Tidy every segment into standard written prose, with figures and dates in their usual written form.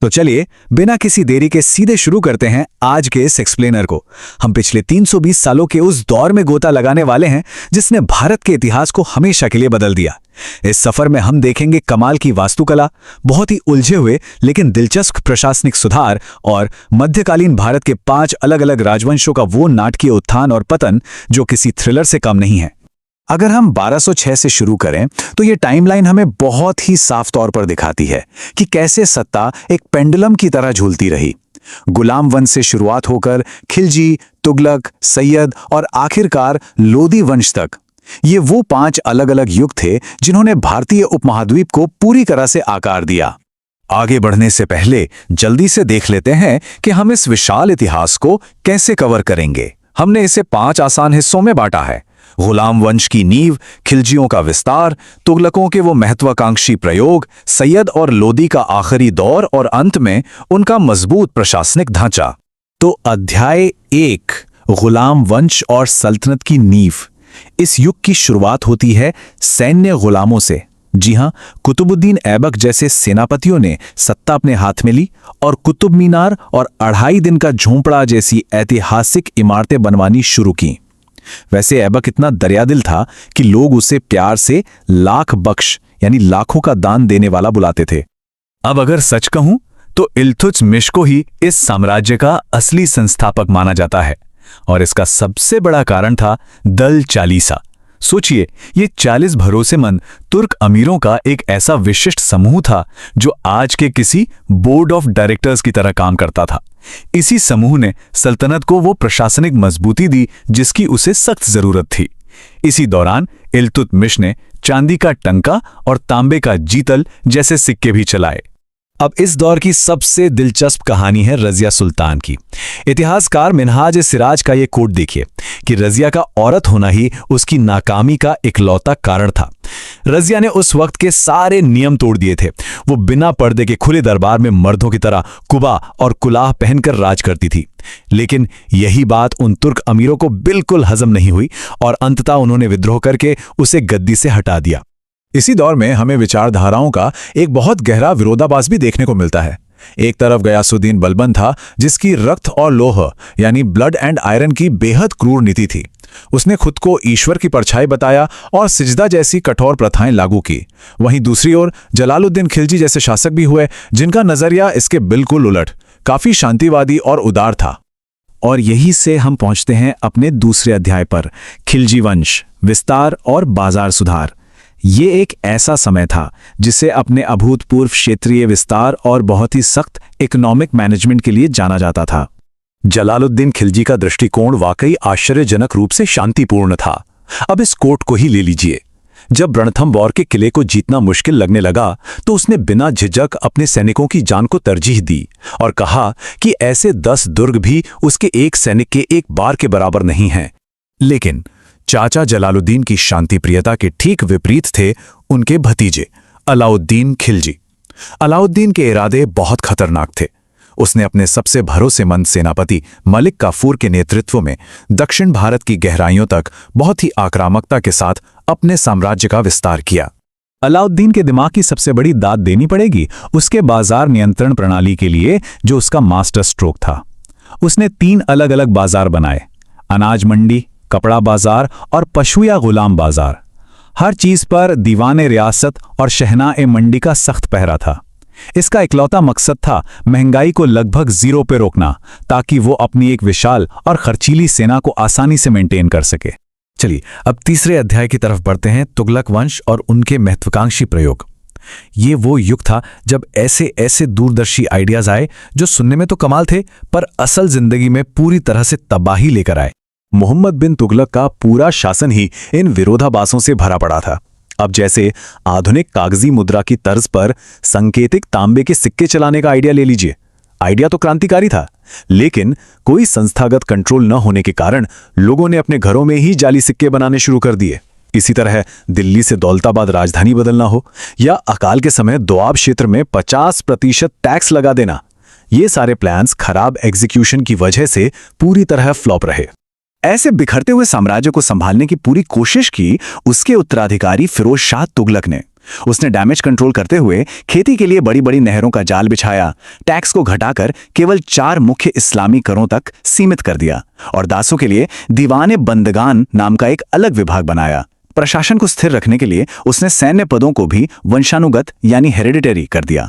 तो चलिए बिना किसी देरी के सीधे शुरू करते हैं आज के इस एक्सप्लेनर को। हम पिछले 320 सालों के उस दौर में गोता लगाने वाले हैं जिसने भारत के इतिहास को हमेशा के लिए बदल दिया। इस सफर में हम देखेंगे कमाल की वास्तुकला, बहुत ही उलझे हुए लेकिन दिलचस्प प्रशासनिक सुधार और मध्यकालीन भारत के 5 अलग अलग राजवंशों का वो नाटकीय उत्थान और पतन जो किसी थ्रिलर से कम नहीं है। अगर हम 1206 से शुरू करें तो ये टाइमलाइन हमें बहुत ही साफ तौर पर दिखाती है कि कैसे सत्ता एक पेंडुलम की तरह झूलती रही। गुलाम वंश से शुरुआत होकर खिलजी, तुगलक, सैयद और आखिरकार लोदी वंश तक, ये वो 5 अलग अलग युग थे जिन्होंने भारतीय उपमहाद्वीप को पूरी तरह से आकार दिया। आगे बढ़ने से पहले जल्दी से देख लेते हैं कि हम इस विशाल इतिहास को कैसे कवर करेंगे। हमने इसे 5 आसान हिस्सों में बांटा है। गुलाम वंश की नींव, खिलजियों का विस्तार, तुगलकों के वो महत्वाकांक्षी प्रयोग, सैयद और लोदी का आखिरी दौर और अंत में उनका मजबूत प्रशासनिक ढांचा। तो अध्याय 1, गुलाम वंश और सल्तनत की नींव। इस युग की शुरुआत होती है सैन्य गुलामों से। जी हां, कुतुबुद्दीन ऐबक जैसे सेनापतियों ने सत्ता अपने हाथ में ली और कुतुब मीनार और 2.5 दिन का झोंपड़ा जैसी ऐतिहासिक इमारतें बनवानी शुरू की। वैसे ऐबक इतना दरियादिल था कि लोग उसे प्यार से लाख बख्श यानी लाखों का दान देने वाला बुलाते थे। अब अगर सच कहूं तो इल्तुतमिश को ही इस साम्राज्य का असली संस्थापक माना जाता है और इसका सबसे बड़ा कारण था दल चालीसा। सोचिए, ये 40 भरोसेमंद तुर्क अमीरों का एक ऐसा विशिष्ट समूह था जो आज के किसी बोर्ड ऑफ डायरेक्टर्स की तरह काम करता था। इसी समूह ने सल्तनत को वो प्रशासनिक मजबूती दी जिसकी उसे सख्त जरूरत थी। इसी दौरान इल्तुतमिश ने चांदी का टंका और तांबे का जीतल जैसे सिक्के भी चलाए। अब इस दौर की सबसे दिलचस्प कहानी है रजिया सुल्तान की। इतिहासकार मिनहाज सिराज का ये कोट देखिए कि रजिया का औरत होना ही उसकी नाकामी का इकलौता कारण था। रजिया ने उस वक्त के सारे नियम तोड़ दिए थे। वो बिना पर्दे के खुले दरबार में मर्दों की तरह कुबा और कुलाह पहनकर राज करती थी। लेकिन यही बात उन तुर्क अमीरों को बिल्कुल हजम नहीं हुई और अंततः उन्होंने विद्रोह करके उसे गद्दी से हटा दिया। इसी दौर में हमें विचारधाराओं का एक बहुत गहरा विरोधाभास भी देखने को मिलता है। एक तरफ गयासुद्दीन बलबन था जिसकी रक्त और लोह यानी ब्लड एंड आयरन की बेहद क्रूर नीति थी। उसने खुद को ईश्वर की परछाई बताया और सिजदा जैसी कठोर प्रथाएं लागू की। वहीं दूसरी ओर जलालुद्दीन खिलजी जैसे शासक भी हुए जिनका नजरिया इसके बिल्कुल उलट, काफी शांतिवादी और उदार था। और यही से हम पहुंचते हैं अपने दूसरे अध्याय पर, खिलजी वंश, विस्तार और बाजार सुधार। ये एक ऐसा समय था जिसे अपने अभूतपूर्व क्षेत्रीय विस्तार और बहुत ही सख्त इकोनॉमिक मैनेजमेंट के लिए जाना जाता था। जलालुद्दीन खिलजी का दृष्टिकोण वाकई आश्चर्यजनक रूप से शांतिपूर्ण था। अब इस कोट को ही ले लीजिए। जब रणथंबोर के किले को जीतना मुश्किल लगने लगा तो उसने बिना झिझक अपने सैनिकों की जान को तरजीह दी और कहा कि ऐसे 10 दुर्ग भी उसके एक सैनिक के एक बार के बराबर नहीं हैं। लेकिन चाचा जलालुद्दीन की शांति प्रियता के ठीक विपरीत थे उनके भतीजे अलाउद्दीन खिलजी। अलाउद्दीन के इरादे बहुत खतरनाक थे। उसने अपने सबसे भरोसेमंद सेनापति मलिक काफूर के नेतृत्व में दक्षिण भारत की गहराइयों तक बहुत ही आक्रामकता के साथ अपने साम्राज्य का विस्तार किया। अलाउद्दीन के दिमाग की सबसे बड़ी दाद देनी पड़ेगी उसके बाजार नियंत्रण प्रणाली के लिए जो उसका मास्टर स्ट्रोक था। उसने 3 अलग अलग बाजार बनाए, अनाज मंडी, कपड़ा बाजार और पशु या गुलाम बाजार। हर चीज पर दीवाने रियासत और शहनाए मंडी का सख्त पहरा था। इसका इकलौता मकसद था महंगाई को लगभग 0 पे रोकना ताकि वो अपनी एक विशाल और खर्चीली सेना को आसानी से मेंटेन कर सके। चलिए अब तीसरे अध्याय की तरफ बढ़ते हैं, तुगलक वंश और उनके महत्वाकांक्षी प्रयोग। ये वो युग था जब ऐसे ऐसे दूरदर्शी आइडियाज आए जो सुनने में तो कमाल थे पर असल जिंदगी में पूरी तरह से तबाही लेकर आए। मोहम्मद बिन तुगलक का पूरा शासन ही इन विरोधाभासों से भरा पड़ा था। अब जैसे आधुनिक कागजी मुद्रा की तर्ज पर संकेतिक तांबे के सिक्के चलाने का आइडिया ले लीजिए। आइडिया तो क्रांतिकारी था, लेकिन कोई संस्थागत कंट्रोल न होने के कारण लोगों ने अपने घरों में ही जाली सिक्के बनाने शुरू कर दिए। इसी तरह दिल्ली से दौलताबाद राजधानी बदलना हो या अकाल के समय दोआब क्षेत्र में 50% टैक्स लगा देना, ये सारे प्लान्स खराब एग्जीक्यूशन की वजह से पूरी तरह फ्लॉप रहे। ऐसे बिखरते हुए साम्राज्य को संभालने की पूरी कोशिश की उसके उत्तराधिकारी फिरोज शाह तुगलक ने। उसने डैमेज कंट्रोल करते हुए खेती के लिए बड़ी बड़ी नहरों का जाल बिछाया, टैक्स को घटाकर केवल 4 मुख्य इस्लामी करों तक सीमित कर दिया और दासों के लिए दीवाने बंदगान नाम का एक अलग विभाग बनाया। प्रशासन को स्थिर रखने के लिए उसने सैन्य पदों को भी वंशानुगत यानी हेरिडिटरी कर दिया।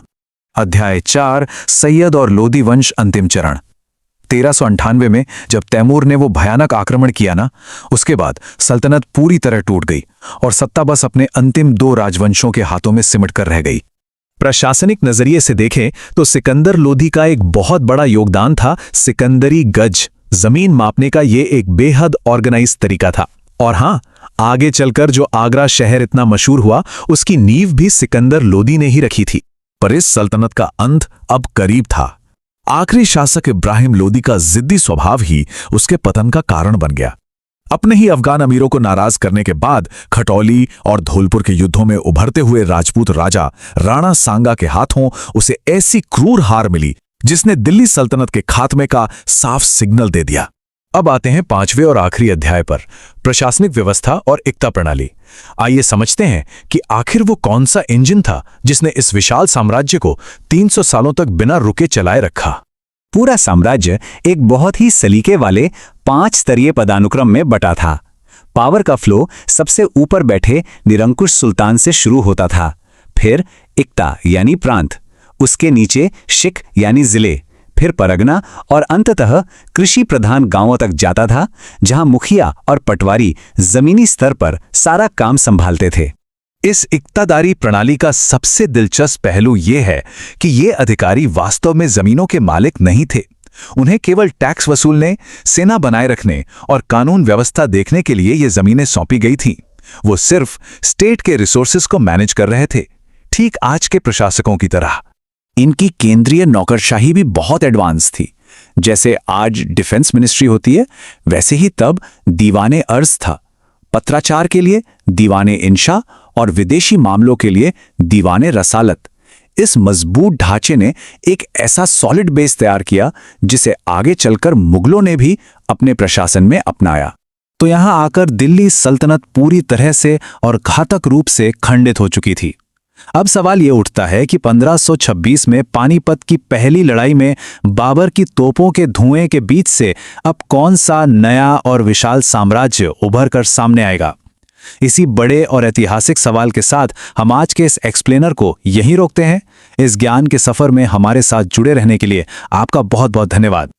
अध्याय 4 सैयद और लोदी वंश अंतिम चरण। 1398 में जब तैमूर ने वो भयानक आक्रमण किया ना, उसके बाद सल्तनत पूरी तरह टूट गई और सत्ता बस अपने अंतिम 2 राजवंशों के हाथों में सिमट कर रह गई। प्रशासनिक नजरिए से देखें तो सिकंदर लोधी का एक बहुत बड़ा योगदान था सिकंदरी गज, जमीन मापने का ये एक बेहद ऑर्गेनाइज तरीका था। और हां, आगे चलकर जो आगरा शहर इतना मशहूर हुआ, उसकी नींव भी सिकंदर लोधी ने ही रखी थी। पर इस सल्तनत का अंत अब करीब था। आखिरी शासक इब्राहिम लोदी का जिद्दी स्वभाव ही उसके पतन का कारण बन गया। अपने ही अफगान अमीरों को नाराज करने के बाद खटौली और धौलपुर के युद्धों में उभरते हुए राजपूत राजा राणा सांगा के हाथों उसे ऐसी क्रूर हार मिली जिसने दिल्ली सल्तनत के खात्मे का साफ सिग्नल दे दिया। अब आते हैं 5वें और आखिरी अध्याय पर, प्रशासनिक व्यवस्था और एकता प्रणाली। आइए समझते हैं कि आखिर वो कौन सा इंजन था जिसने इस विशाल साम्राज्य को 300 सालों तक बिना रुके चलाए रखा। पूरा साम्राज्य एक बहुत ही सलीके वाले 5 स्तरीय पदानुक्रम में बटा था। पावर का फ्लो सबसे ऊपर बैठे निरंकुश सुल्तान से शुरू होता था, फिर इक्ता यानी प्रांत, उसके नीचे शिक यानी जिले, फिर परगना और अंततः कृषि प्रधान गांवों तक जाता था, जहां मुखिया और पटवारी जमीनी स्तर पर सारा काम संभालते थे। इस इक्तादारी प्रणाली का सबसे दिलचस्प पहलू यह है कि ये अधिकारी वास्तव में जमीनों के मालिक नहीं थे। उन्हें केवल टैक्स वसूलने, सेना बनाए रखने और कानून व्यवस्था देखने के लिए ये जमीनें सौंपी गई थीं। वो सिर्फ स्टेट के रिसोर्सेज को मैनेज कर रहे थे, ठीक आज के प्रशासकों की तरह। इनकी केंद्रीय नौकरशाही भी बहुत एडवांस थी। जैसे आज डिफेंस मिनिस्ट्री होती है, वैसे ही तब दीवाने अर्ज था। पत्राचार के लिए दीवाने इंशा और विदेशी मामलों के लिए दीवाने रसालत। इस मजबूत ढांचे ने एक ऐसा सॉलिड बेस तैयार किया जिसे आगे चलकर मुगलों ने भी अपने प्रशासन में अपनाया। तो यहां आकर दिल्ली सल्तनत पूरी तरह से और घातक रूप से खंडित हो चुकी थी। अब सवाल ये उठता है कि 1526 में पानीपत की पहली लड़ाई में बाबर की तोपों के धुएं के बीच से अब कौन सा नया और विशाल साम्राज्य उभर कर सामने आएगा? इसी बड़े और ऐतिहासिक सवाल के साथ हम आज के इस एक्सप्लेनर को यहीं रोकते हैं। इस ज्ञान के सफर में हमारे साथ जुड़े रहने के लिए आपका बहुत बहुत धन्यवाद।